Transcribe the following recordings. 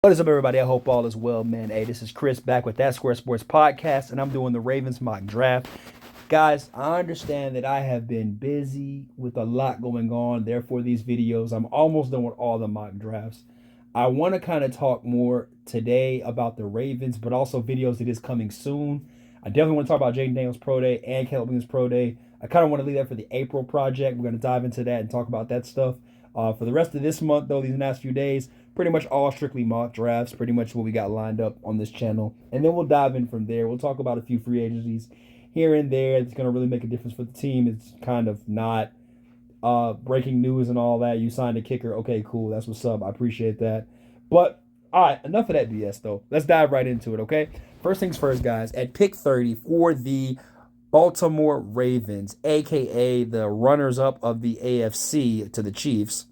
What is up, everybody? I hope all is well, man. Hey, this is Chris back with That Square Sports Podcast, and I'm doing the Ravens mock draft. Guys, I understand that I have been busy with a lot going on. Therefore, these videos, I'm almost done with all the mock drafts. I want to kind of talk more today about the Ravens, but also videos that is coming soon. I definitely want to talk about Jaden Daniels' Pro Day and Caleb Williams' Pro Day. I kind of want to leave that for the April project. We're going to dive into that and talk about that stuff. For the rest of this month, though, these last few days, pretty much all strictly mock drafts, pretty much what we got lined up on this channel. And then we'll dive in from there. We'll talk about a few free agencies here and there that's going to really make a difference for the team. It's kind of not breaking news and all that. You signed a kicker. Okay, cool. That's what's up. I appreciate that. But, all right, enough of that BS, though. Let's dive right into it, okay? First things first, guys. At pick 30 for the Baltimore Ravens, a.k.a. the runners-up of the AFC to the Chiefs,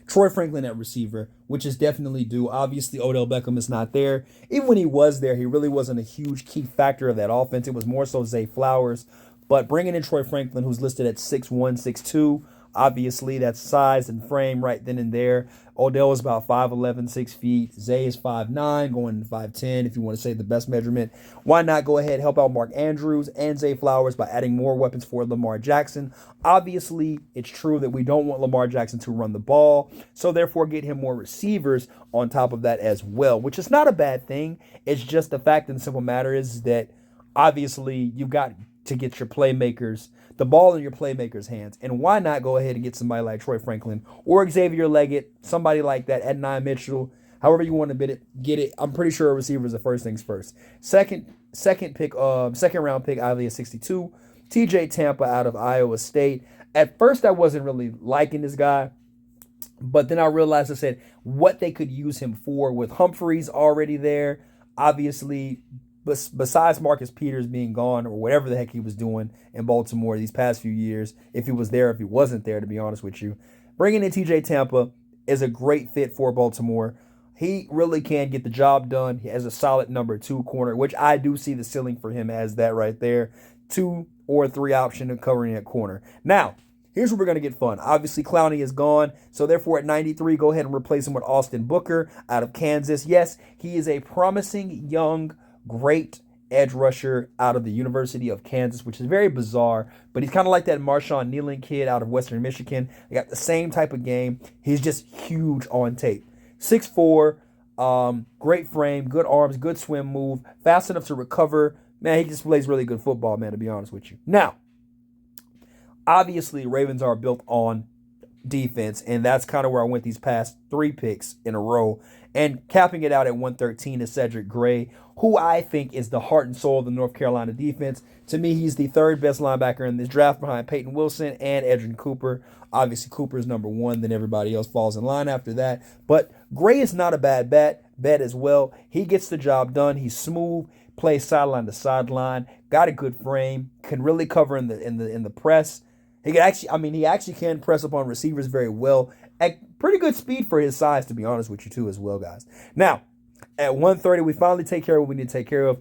Troy Franklin at receiver, which is definitely due. Obviously, Odell Beckham is not there. Even when he was there, he really wasn't a huge key factor of that offense. It was more so Zay Flowers. But bringing in Troy Franklin, who's listed at 6'1", 6'2", obviously that's size and frame right then and there. Odell is about 5'11", 6 feet. Zay is 5'9", going to 5'10", if you want to say the best measurement. Why not go ahead and help out Mark Andrews and Zay Flowers by adding more weapons for Lamar Jackson? Obviously, it's true that we don't want Lamar Jackson to run the ball, so therefore get him more receivers on top of that as well, which is not a bad thing. It's just the fact and the simple matter is that obviously you got to get your playmakers, the ball in your playmakers' hands. And why not go ahead and get somebody like Troy Franklin or Xavier Leggett, somebody like that, Adonai Mitchell, however you want to get it. I'm pretty sure a receiver is the first things first. Second round pick, Isaiah 62, TJ Tampa out of Iowa State. At first, I wasn't really liking this guy, but then I realized, I said, what they could use him for with Humphreys already there, obviously. Besides Marcus Peters being gone or whatever the heck he was doing in Baltimore these past few years, if he was there, if he wasn't there, to be honest with you, bringing in TJ Tampa is a great fit for Baltimore. He really can get the job done. He has a solid number 2 corner, which I do see the ceiling for him as that right there. 2 or 3 option of covering that corner. Now, here's where we're going to get fun. Obviously, Clowney is gone, so therefore at 93, go ahead and replace him with Austin Booker out of Kansas. Yes, he is a promising young great edge rusher out of the University of Kansas, which is very bizarre, but he's kind of like that Marshawn Kneeling kid out of Western Michigan. They got the same type of game. He's just huge on tape. 6'4", great frame, good arms, good swim move, fast enough to recover. Man, he just plays really good football, man, to be honest with you. Now, obviously, Ravens are built on defense, and that's kind of where I went these past 3 picks in a row. And capping it out at 113 is Cedric Gray, who I think is the heart and soul of the North Carolina defense. To me, he's the third best linebacker in this draft behind Peyton Wilson and Edgerrin Cooper. Obviously, Cooper is number 1, then everybody else falls in line after that. But Gray is not a bad bet as well. He gets the job done. He's smooth, plays sideline to sideline, got a good frame, can really cover in the press. He actually can press upon receivers very well at pretty good speed for his size, to be honest with you, too, as well, guys. Now, at 130, we finally take care of what we need to take care of.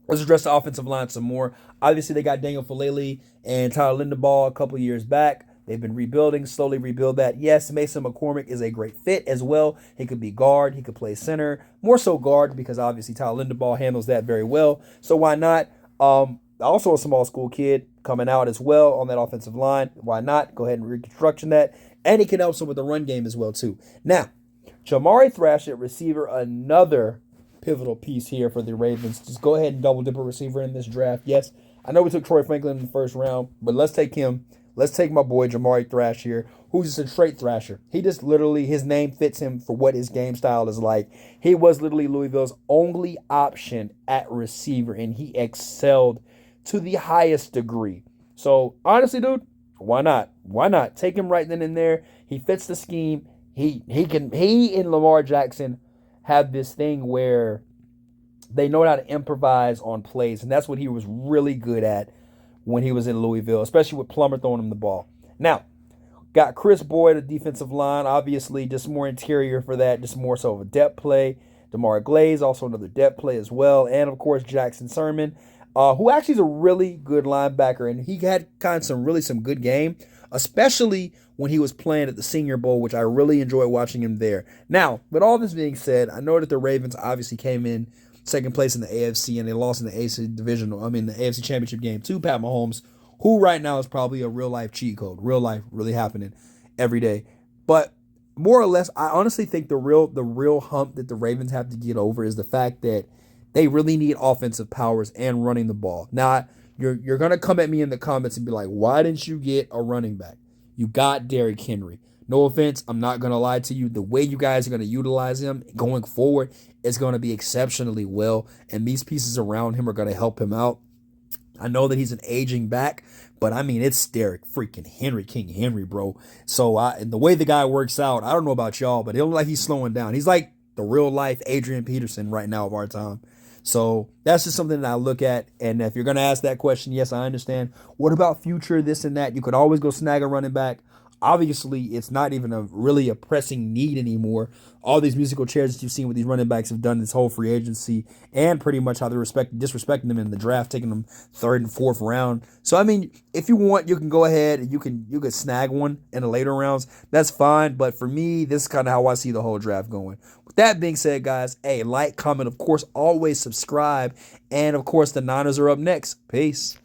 Let's address the offensive line some more. Obviously, they got Daniel Falele and Tyler Linderbaugh a couple years back. They've been rebuilding, slowly rebuild that. Yes, Mason McCormick is a great fit as well. He could be guard. He could play center. More so guard because obviously Tyler Linderbaugh handles that very well. So why not? Also a small school kid coming out as well on that offensive line. Why not? Go ahead and reconstruction that. And he can help some with the run game as well, too. Now, Jamari Thrash at receiver, another pivotal piece here for the Ravens. Just go ahead and double dip a receiver in this draft. Yes, I know we took Troy Franklin in the first round, but let's take him. Let's take my boy Jamari Thrash here, who's just a straight thrasher. He just literally, his name fits him for what his game style is like. He was literally Louisville's only option at receiver, and he excelled to the highest degree. So, honestly, dude, why not? Why not? Take him right then and there. He fits the scheme. He and Lamar Jackson have this thing where they know how to improvise on plays, and that's what he was really good at when he was in Louisville, especially with Plummer throwing him the ball. Now, got Chris Boyd, a defensive line, obviously just more interior for that, just more so of a depth play. DeMar Glaze, also another depth play as well, and of course Jackson Sermon, who actually is a really good linebacker, and he had kind of some good game especially when he was playing at the Senior Bowl, which I really enjoyed watching him there. Now, with all this being said, I know that the Ravens obviously came in second place in the AFC and they lost in the the AFC Championship game to Pat Mahomes, who right now is probably a real life cheat code, real life really happening every day. But more or less, I honestly think the real hump that the Ravens have to get over is the fact that they really need offensive powers and running the ball. Now, you're gonna come at me in the comments and be like, why didn't you get a running back? You got Derrick Henry. No offense, I'm not gonna lie to you. The way you guys are gonna utilize him going forward is gonna be exceptionally well, and these pieces around him are gonna help him out. I know that he's an aging back, but I mean, it's Derrick freaking Henry, King Henry, bro. So and the way the guy works out, I don't know about y'all, but it looks like he's slowing down. He's like the real life Adrian Peterson right now of our time. So that's just something that I look at. And if you're going to ask that question, yes, I understand. What about future, this and that? You could always go snag a running back. Obviously, it's not even a pressing need anymore. All these musical chairs that you've seen with these running backs have done this whole free agency and pretty much how they're disrespecting them in the draft, taking them third and fourth round. So, I mean, if you want, you can go ahead and you can snag one in the later rounds. That's fine. But for me, this is kind of how I see the whole draft going. With that being said, guys, hey, like, comment, of course, always subscribe. And, of course, the Niners are up next. Peace.